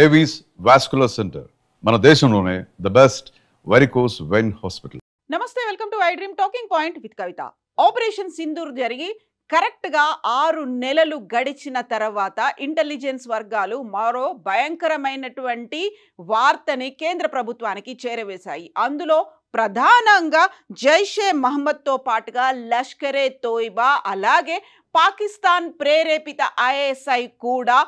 Avis vascular centre మన దేశంలోనే the best varicose vein hospital. నమస్తే, welcome to iDream talking point with Kavitha. Operation Sindoor జరిగి కరెక్ట్గా 6 నెలలు గడిచిన తర్వాత ఇంటెలిజెన్స్ వర్గాలు మరో భయంకరమైనటువంటి వార్తని కేంద్ర ప్రభుత్వానికి చేరవేశాయి. అందులో ప్రధానంగా జైషే మహమ్మద్తో పాటుగా లష్కరే తోయిబా అలాగే పాకిస్తాన్ ప్రేరేపిత ఐఎస్ఐ కూడా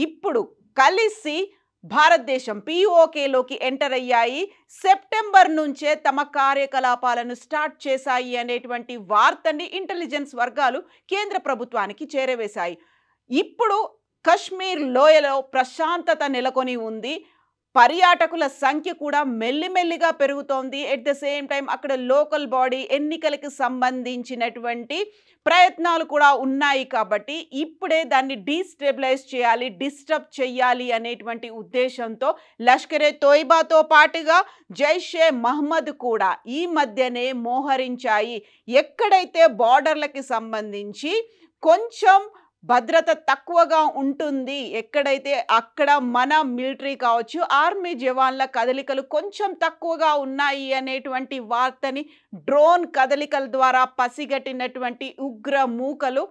ఇప్పుడు కలిసి భారతదేశం పిఓకేలోకి ఎంటర్ అయ్యాయి. సెప్టెంబర్ నుంచే తమ కార్యకలాపాలను స్టార్ట్ చేశాయి అనేటువంటి వార్తని ఇంటెలిజెన్స్ వర్గాలు కేంద్ర ప్రభుత్వానికి చేరవేశాయి. ఇప్పుడు కశ్మీర్ లోయలో ప్రశాంతత నెలకొని ఉంది. పర్యాటకుల సంఖ్య కూడా మెల్లిమెల్లిగా పెరుగుతోంది. ఎట్ ద సేమ్ టైం అక్కడ లోకల్ బాడీ ఎన్నికలకు సంబంధించినటువంటి ప్రయత్నాలు కూడా ఉన్నాయి. కాబట్టి ఇప్పుడే దాన్ని డీస్టెబిలైజ్ చేయాలి, డిస్టర్బ్ చేయాలి అనేటువంటి ఉద్దేశంతో లష్కరే తోయిబాతో పాటుగా జైషే మహమ్మద్ కూడా ఈ మధ్యనే మోహరించాయి. ఎక్కడైతే బార్డర్లకి సంబంధించి కొంచెం భద్రత తక్కువగా ఉంటుంది, ఎక్కడైతే అక్కడ మన మిలిటరీ కావచ్చు ఆర్మీ జవాన్ల కదలికలు కొంచెం తక్కువగా ఉన్నాయి అనేటువంటి వార్తని డ్రోన్ కదలికల ద్వారా పసిగట్టినటువంటి ఉగ్ర మూకలు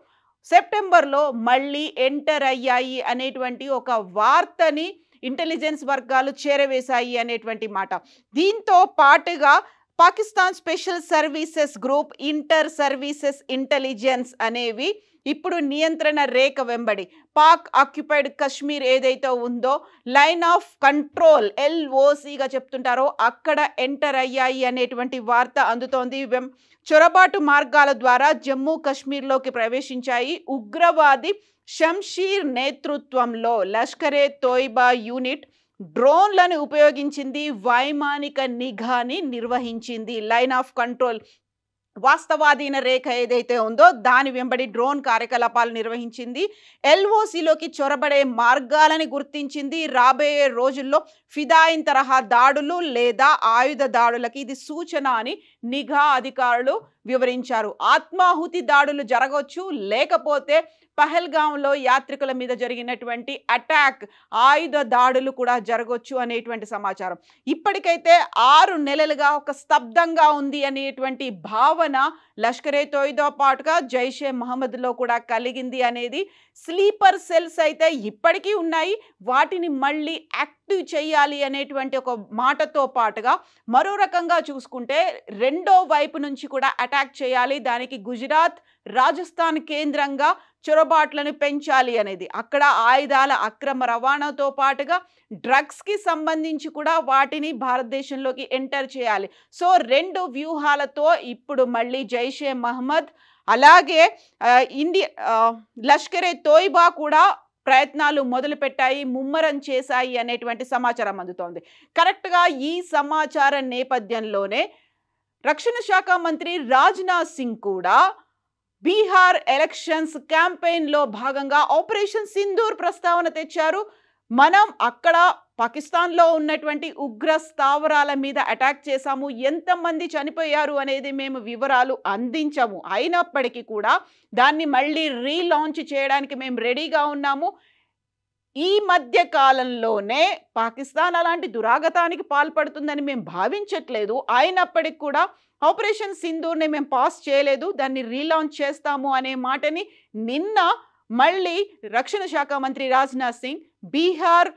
సెప్టెంబర్లో మళ్ళీ ఎంటర్ అయ్యాయి అనేటువంటి ఒక వార్తని ఇంటెలిజెన్స్ వర్గాలు చేరవేశాయి అనేటువంటి మాట. దీంతో పాటుగా Pakistan special services group, inter services intelligence అనేవి ఇప్పుడు నియంత్రణ రేఖ వెంబడి పాక్ ఆక్యుపైడ్ కశ్మీర్ ఏదైతే ఉందో లైన్ ఆఫ్ కంట్రోల్ LOCగా చెప్తుంటారో అక్కడ ఎంటర్ అయ్యాయి అనేటువంటి వార్త అందుతోంది. చొరబాటు మార్గాల ద్వారా జమ్మూ కాశ్మీర్లోకి ప్రవేశించాయి. ఉగ్రవాది షంషీర్ నేతృత్వంలో లష్కరే తోయిబా యూనిట్ డ్రోన్లను ఉపయోగించింది, వైమానిక నిఘాని నిర్వహించింది. లైన్ ఆఫ్ కంట్రోల్ వాస్తవాధీన రేఖ ఏదైతే ఉందో దాని వెంబడి డ్రోన్ కార్యకలాపాలు నిర్వహించింది. LOCలోకి చొరబడే మార్గాలని గుర్తించింది. రాబోయే రోజుల్లో ఫిదాయిన్ తరహా దాడులు లేదా ఆయుధ దాడులకి ఇది సూచన అని నిఘా అధికారులు వివరించారు. ఆత్మాహుతి దాడులు జరగవచ్చు, లేకపోతే పహల్గాంలో యాత్రికుల మీద జరిగినటువంటి అటాక్ ఆయుధ దాడులు కూడా జరగవచ్చు అనేటువంటి సమాచారం. ఇప్పటికైతే 6 నెలలుగా ఒక స్తబ్దంగా ఉంది అనేటువంటి భావన లష్కరే తోయిబాతో పాటుగా జైషే మహమ్మద్లో కూడా కలిగింది అనేది. స్లీపర్ సెల్స్ అయితే ఇప్పటికీ ఉన్నాయి, వాటిని మళ్ళీ యాక్టివ్ చేయాలి అనేటువంటి ఒక మాటతో పాటుగా మరో రకంగా చూసుకుంటే రెండో వైపు నుంచి కూడా అటాక్ చేయాలి, దానికి గుజరాత్ రాజస్థాన్ కేంద్రంగా చొరబాట్లను పెంచాలి అనేది. అక్కడ ఆయుధాల అక్రమ రవాణాతో పాటుగా డ్రగ్స్కి సంబంధించి కూడా వాటిని భారతదేశంలోకి ఎంటర్ చేయాలి. సో 2 వ్యూహాలతో ఇప్పుడు మళ్ళీ జైషే మహమ్మద్ అలాగే లష్కరే తోయిబా కూడా ప్రయత్నాలు మొదలుపెట్టాయి, ముమ్మరం చేశాయి అనేటువంటి సమాచారం అందుతోంది. కరెక్ట్గా ఈ సమాచారం నేపథ్యంలోనే రక్షణ శాఖ మంత్రి రాజ్నాథ్ సింగ్ కూడా బీహార్ ఎలక్షన్స్ క్యాంపెయిన్లో భాగంగా ఆపరేషన్ సింధూర్ ప్రస్తావన తెచ్చారు. మనం అక్కడ పాకిస్తాన్లో ఉన్నటువంటి ఉగ్ర స్థావరాల మీద అటాక్ చేశాము, ఎంతమంది చనిపోయారు అనేది మేము వివరాలు అందించము, అయినప్పటికీ కూడా దాన్ని మళ్ళీ రీలాంచ్ చేయడానికి మేము రెడీగా ఉన్నాము. ఈ మధ్య కాలంలోనే పాకిస్తాన్ అలాంటి దురాగతానికి పాల్పడుతుందని మేము భావించట్లేదు, అయినప్పటికీ కూడా ఆపరేషన్ సింధూర్ని మేము పాస్ చేయలేదు, దాన్ని రీలాంచ్ చేస్తాము అనే మాటని నిన్న మళ్ళీ రక్షణ శాఖ మంత్రి రాజ్నాథ్ సింగ్ బీహార్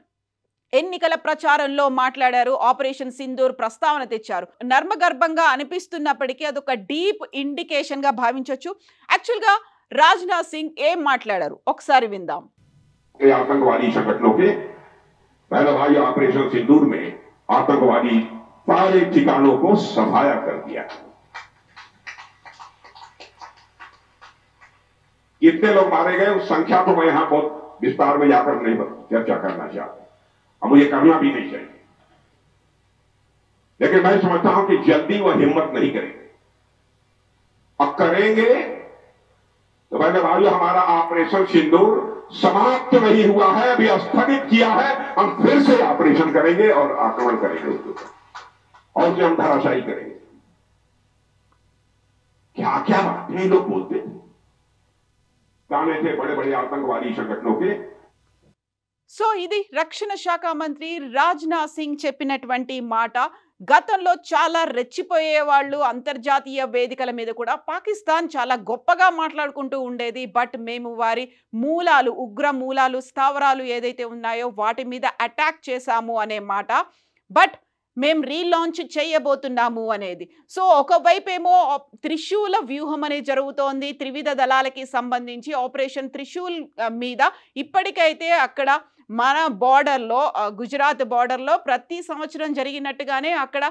ఎన్నికల ప్రచారంలో మాట్లాడారు. ఆపరేషన్ సింధూర్ ప్రస్తావన తెచ్చారు. నర్మగర్భంగా అనిపిస్తున్నప్పటికీ అదొక డీప్ ఇండికేషన్ గా భావించవచ్చు. యాక్చువల్గా రాజ్నాథ్ సింగ్ ఏం మాట్లాడారు ఒకసారి విందాం. आतंकवादी संगठनों के पहला भाई ऑपरेशन सिंदूर में आतंकवादी सारे ठिकानों को सफाया कर दिया। कितने लोग मारे गए उस संख्या को मैं यहां बहुत विस्तार में जाकर नहीं चर्चा करना चाहता, और मुझे करना भी नहीं चाहिए, लेकिन मैं समझता हूं कि जल्दी वह हिम्मत नहीं करेंगे, और करेंगे तो मैंने भाई हमारा ऑपरेशन सिंदूर समाप्त नहीं हुआ है, अभी स्थगित किया है, हम फिर से ऑपरेशन करेंगे और आक्रमण करेंगे उसके ऊपर, और उसे हम धराशायी करेंगे। क्या क्या बातें लोग बोलते थे, गाने थे बड़े बड़े आतंकवादी संगठनों के। సో ఇది రక్షణ శాఖ మంత్రి రాజ్నాథ్ సింగ్ చెప్పినటువంటి మాట. గతంలో చాలా రెచ్చిపోయేవాళ్ళు అంతర్జాతీయ వేదికల మీద కూడా పాకిస్తాన్ చాలా గొప్పగా మాట్లాడుకుంటూ ఉండేది. బట్ మేము వారి మూలాలు, ఉగ్ర మూలాలు, స్థావరాలు ఏదైతే ఉన్నాయో వాటి మీద అటాక్ చేశాము అనే మాట. బట్ మేము రీలాంచ్ చేయబోతున్నాము అనేది. సో ఒకవైపేమో త్రిశూల వ్యూహం అనేది జరుగుతోంది త్రివిధ దళాలకి సంబంధించి. ఆపరేషన్ త్రిశూల్ మీద ఇప్పటికైతే అక్కడ మన బార్డర్లో, గుజరాత్ బార్డర్లో ప్రతి సంవత్సరం జరిగినట్టుగానే అక్కడ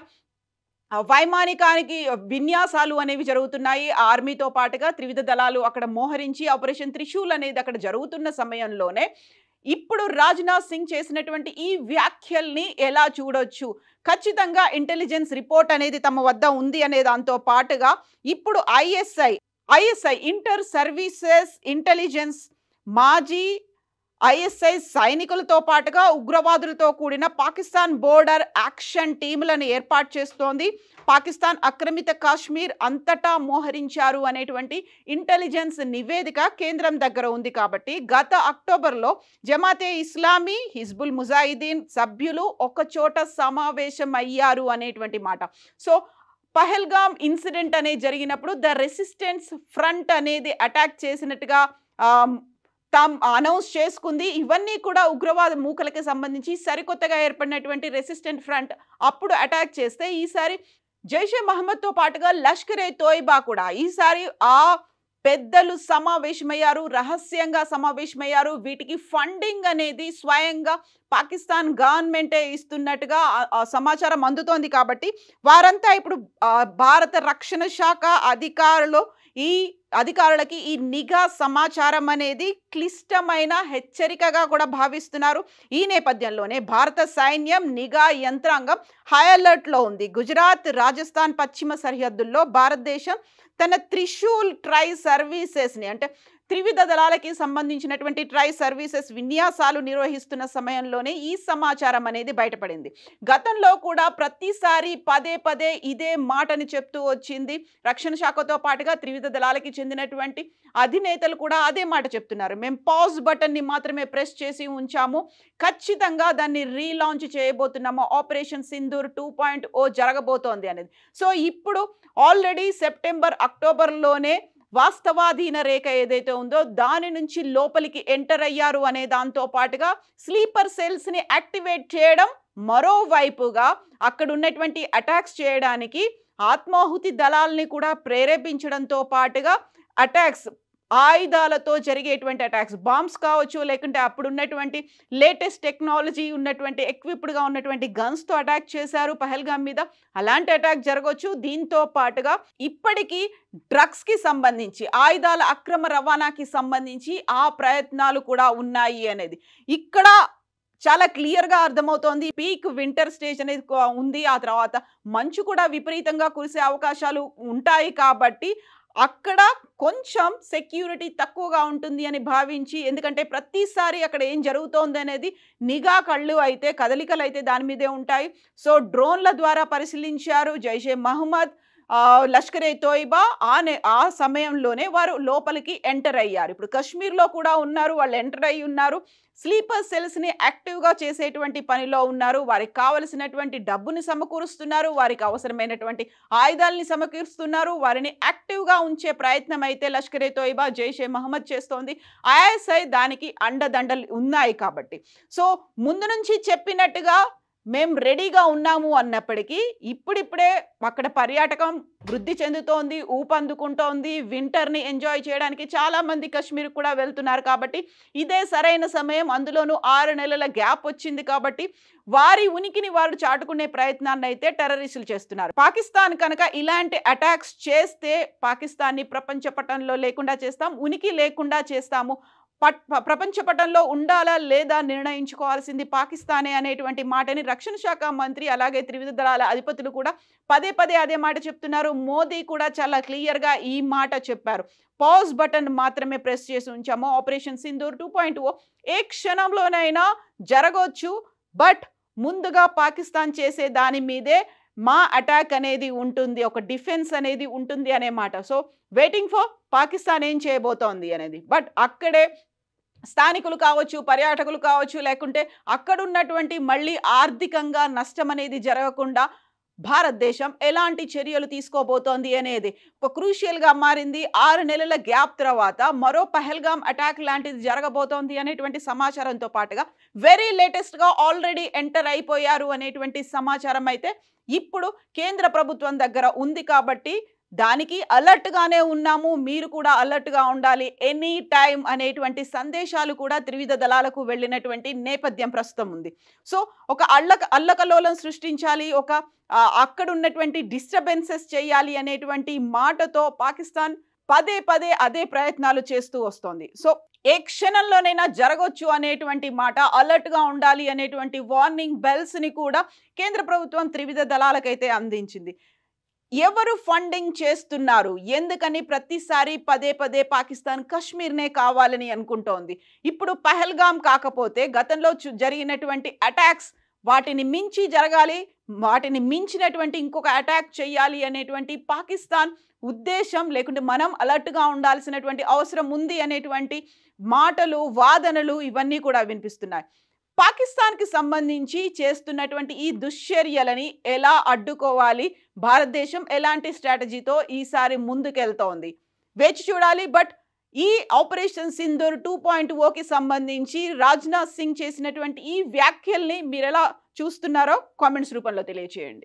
వైమానికానికి విన్యాసాలు అనేవి జరుగుతున్నాయి. ఆర్మీతో పాటుగా త్రివిధ దళాలు అక్కడ మోహరించి ఆపరేషన్ త్రిశూల్ అనేది అక్కడ జరుగుతున్న సమయంలోనే ఇప్పుడు రాజ్నాథ్ సింగ్ చేసినటువంటి ఈ వ్యాఖ్యల్ని ఎలా చూడొచ్చు? ఖచ్చితంగా ఇంటెలిజెన్స్ రిపోర్ట్ అనేది తమ వద్ద ఉంది అనే దాంతో పాటుగా ఇప్పుడు ఐఎస్ఐ ఇంటర్ సర్వీసెస్ ఇంటెలిజెన్స్ మాజీ ఐఎస్ఐ సైనికులతో పాటుగా ఉగ్రవాదులతో కూడిన పాకిస్తాన్ బోర్డర్ యాక్షన్ టీములను ఏర్పాటు చేస్తోంది. పాకిస్తాన్ ఆక్రమిత కాశ్మీర్ అంతటా మోహరించారు అనేటువంటి ఇంటెలిజెన్స్ నివేదిక కేంద్రం దగ్గర ఉంది. కాబట్టి గత అక్టోబర్లో జమాతే ఇస్లామీ, హిజ్బుల్ ముజాహిదీన్ సభ్యులు ఒకచోట సమావేశం అయ్యారు అనేటువంటి మాట. సో పహల్గామ్ ఇన్సిడెంట్ అనేది జరిగినప్పుడు ద రెసిస్టెన్స్ ఫ్రంట్ అనేది అటాక్ చేసినట్టుగా అనౌన్స్ చేసుకుంది. ఇవన్నీ కూడా ఉగ్రవాద మూకలకి సంబంధించి సరికొత్తగా ఏర్పడినటువంటి రెసిస్టెంట్ ఫ్రంట్ అప్పుడు అటాక్ చేస్తే ఈసారి జైషే మహమ్మద్తో పాటుగా లష్కరే తోయిబా కూడా ఈసారి ఆ పెద్దలు సమావేశమయ్యారు, రహస్యంగా సమావేశమయ్యారు. వీటికి ఫండింగ్ అనేది స్వయంగా పాకిస్తాన్ గవర్నమెంటే ఇస్తున్నట్టుగా సమాచారం అందుతోంది. కాబట్టి వారంతా ఇప్పుడు భారత రక్షణ శాఖ అధికారులకి ఈ నిఘా సమాచారం అనేది క్లిష్టమైన హెచ్చరికగా కూడా భావిస్తున్నారు. ఈ నేపథ్యంలోనే భారత సైన్యం నిఘా యంత్రాంగం హై అలర్ట్లో ఉంది. గుజరాత్, రాజస్థాన్ పశ్చిమ సరిహద్దుల్లో భారతదేశం తన త్రిశూల్ ట్రై సర్వీసెస్ని, అంటే త్రివిధ దళాలకి సంబంధించినటువంటి ట్రై సర్వీసెస్ విన్యాసాలు నిర్వహిస్తున్న సమయంలోనే ఈ సమాచారం అనేది బయటపడింది. గతంలో కూడా ప్రతిసారి పదే పదే ఇదే మాటని చెప్తూ వచ్చింది రక్షణ శాఖతో పాటుగా త్రివిధ దళాలకి చెందినటువంటి అధినేతలు కూడా అదే మాట చెప్తున్నారు. మేము పాజ్ బటన్ని మాత్రమే ప్రెస్ చేసి ఉంచాము, ఖచ్చితంగా దాన్ని రీలాంచ్ చేయబోతున్నాము, ఆపరేషన్ సింధూర్ 2.0 జరగబోతోంది అనేది. సో ఇప్పుడు ఆల్రెడీ సెప్టెంబర్, అక్టోబర్లోనే వాస్తవాధీన రేఖ ఏదైతే ఉందో దాని నుంచి లోపలికి ఎంటర్ అయ్యారు అనే దాంతో పాటుగా స్లీపర్ సెల్స్ని యాక్టివేట్ చేయడం, మరోవైపుగా అక్కడ ఉన్నటువంటి అటాక్స్ చేయడానికి ఆత్మాహుతి దళాలని కూడా ప్రేరేపించడంతో పాటుగా అటాక్స్, ఆయుధాలతో జరిగేటువంటి అటాక్స్, బాంబ్స్ కావచ్చు, లేకుంటే అప్పుడు ఉన్నటువంటి లేటెస్ట్ టెక్నాలజీ ఉన్నటువంటి ఎక్విప్డ్గా ఉన్నటువంటి గన్స్తో అటాక్ చేశారు పహల్గామ్ మీద. అలాంటి అటాక్ జరగవచ్చు. దీంతో పాటుగా ఇప్పటికీ డ్రగ్స్కి సంబంధించి, ఆయుధాల అక్రమ రవాణాకి సంబంధించి ఆ ప్రయత్నాలు కూడా ఉన్నాయి అనేది ఇక్కడ చాలా క్లియర్గా అర్థమవుతోంది. పీక్ వింటర్ స్టేజ్ అనేది ఉంది. ఆ తర్వాత మంచు కూడా విపరీతంగా కురిసే అవకాశాలు ఉంటాయి. కాబట్టి అక్కడ కొంచెం సెక్యూరిటీ తక్కువగా ఉంటుంది అని భావించి, ఎందుకంటే ప్రతిసారి అక్కడ ఏం జరుగుతోంది అనేది నిఘా కళ్ళు అయితే, కదలికలు అయితే దాని మీదే ఉంటాయి. సో డ్రోన్ల ద్వారా పరిశీలించారు జైషే మహమ్మద్, లష్కరే తోయిబా. ఆ సమయంలోనే వారు లోపలికి ఎంటర్ అయ్యారు. ఇప్పుడు కశ్మీర్లో కూడా ఉన్నారు, వాళ్ళు ఎంటర్ అయ్యి ఉన్నారు. స్లీపర్ సెల్స్ని యాక్టివ్గా చేసేటువంటి పనిలో ఉన్నారు. వారికి కావలసినటువంటి డబ్బుని సమకూరుస్తున్నారు, వారికి అవసరమైనటువంటి ఆయుధాలని సమకూరుస్తున్నారు. వారిని యాక్టివ్గా ఉంచే ప్రయత్నం అయితే లష్కరే తోయిబా, జైషే మహమ్మద్ చేస్తోంది. ఐఎస్ఐ దానికి అండదండలు ఉన్నాయి. కాబట్టి సో ముందు నుంచి చెప్పినట్టుగా మేము రెడీగా ఉన్నాము అన్నప్పటికీ ఇప్పుడిప్పుడే అక్కడ పర్యాటకం వృద్ధి చెందుతోంది, ఊపందుకుంటోంది. వింటర్ని ఎంజాయ్ చేయడానికి చాలామంది కాశ్మీర్ కూడా వెళ్తున్నారు. కాబట్టి ఇదే సరైన సమయం. అందులోనూ 6 నెలల గ్యాప్ వచ్చింది. కాబట్టి వారి ఉనికిని వారు చాటుకునే ప్రయత్నాన్ని అయితే టెర్రరిస్టులు చేస్తున్నారు. పాకిస్తాన్ కనుక ఇలాంటి అటాక్స్ చేస్తే పాకిస్తాన్ని ప్రపంచ పటంలో లేకుండా చేస్తాం, ఉనికి లేకుండా చేస్తాము, ప్రపంచ పటంలో ఉండాలా లేదా నిర్ణయించుకోవాల్సింది పాకిస్తానే అనేటువంటి మాటని రక్షణ శాఖ మంత్రి అలాగే త్రివిధ దళాల అధిపతులు కూడా పదే పదే అదే మాట చెప్తున్నారు. మోదీ కూడా చాలా క్లియర్గా ఈ మాట చెప్పారు. పాజ్ బటన్ మాత్రమే ప్రెస్ చేసి ఉంచాము, ఆపరేషన్ సింధూర్ 2.0 ఏ క్షణంలోనైనా జరగవచ్చు. బట్ ముందుగా పాకిస్తాన్ చేసే దాని మీదే మా అటాక్ అనేది ఉంటుంది, ఒక డిఫెన్స్ అనేది ఉంటుంది అనే మాట. సో వెయిటింగ్ ఫర్ పాకిస్తాన్ ఏం చేయబోతోంది అనేది. బట్ అక్కడే స్థానికులు కావచ్చు, పర్యాటకులు కావచ్చు, లేకుంటే అక్కడ ఉన్నటువంటి మళ్ళీ ఆర్థికంగా నష్టం అనేది జరగకుండా భారతదేశం ఎలాంటి చర్యలు తీసుకోబోతోంది అనేది ఒక క్రూషియల్గా మారింది. 6 నెలల గ్యాప్ తర్వాత మరో పహల్గామ్ అటాక్ లాంటిది జరగబోతోంది అనేటువంటి సమాచారంతో పాటుగా వెరీ లేటెస్ట్గా ఆల్రెడీ ఎంటర్ అయిపోయారు అనేటువంటి సమాచారం అయితే ఇప్పుడు కేంద్ర ప్రభుత్వం దగ్గర ఉంది. కాబట్టి దానికి అలర్ట్గానే ఉన్నాము, మీరు కూడా అలర్ట్గా ఉండాలి ఎనీ టైం అనేటువంటి సందేశాలు కూడా త్రివిధ దళాలకు వెళ్ళినటువంటి నేపథ్యం ప్రస్తుతం ఉంది. సో ఒక అల్లకల్లోలం సృష్టించాలి, ఒక అక్కడ ఉన్నటువంటి డిస్టర్బెన్సెస్ చేయాలి అనేటువంటి మాటతో పాకిస్తాన్ పదే పదే అదే ప్రయత్నాలు చేస్తూ వస్తోంది. సో ఏ క్షణంలోనైనా జరగొచ్చు అనేటువంటి మాట, అలర్ట్గా ఉండాలి అనేటువంటి వార్నింగ్ బెల్స్ని కూడా కేంద్ర ప్రభుత్వం త్రివిధ దళాలకైతే అందించింది. ఎవరు ఫండింగ్ చేస్తున్నారు, ఎందుకని ప్రతిసారి పదే పదే పాకిస్తాన్ కశ్మీర్నే కావాలని అనుకుంటోంది? ఇప్పుడు పహల్గామ్ కాకపోతే గతంలో జరిగినటువంటి అటాక్స్ వాటిని మించి జరగాలి, వాటిని మించినటువంటి ఇంకొక అటాక్ చేయాలి అనేటువంటి పాకిస్తాన్ ఉద్దేశం, లేకుంటే మనం అలర్ట్గా ఉండాల్సినటువంటి అవసరం ఉంది అనేటువంటి మాటలు, వాదనలు ఇవన్నీ కూడా వినిపిస్తున్నాయి. పాకిస్తాన్కి సంబంధించి చేస్తున్నటువంటి ఈ దుశ్చర్యలని ఎలా అడ్డుకోవాలి, భారతదేశం ఎలాంటి స్ట్రాటజీతో ఈసారి ముందుకెళ్తోంది వేచి చూడాలి. బట్ ఈ ఆపరేషన్ సింధూర్ 2.0కి సంబంధించి రాజ్నాథ్ సింగ్ చేసినటువంటి ఈ వ్యాఖ్యల్ని మీరు ఎలా చూస్తున్నారో కామెంట్స్ రూపంలో తెలియజేయండి.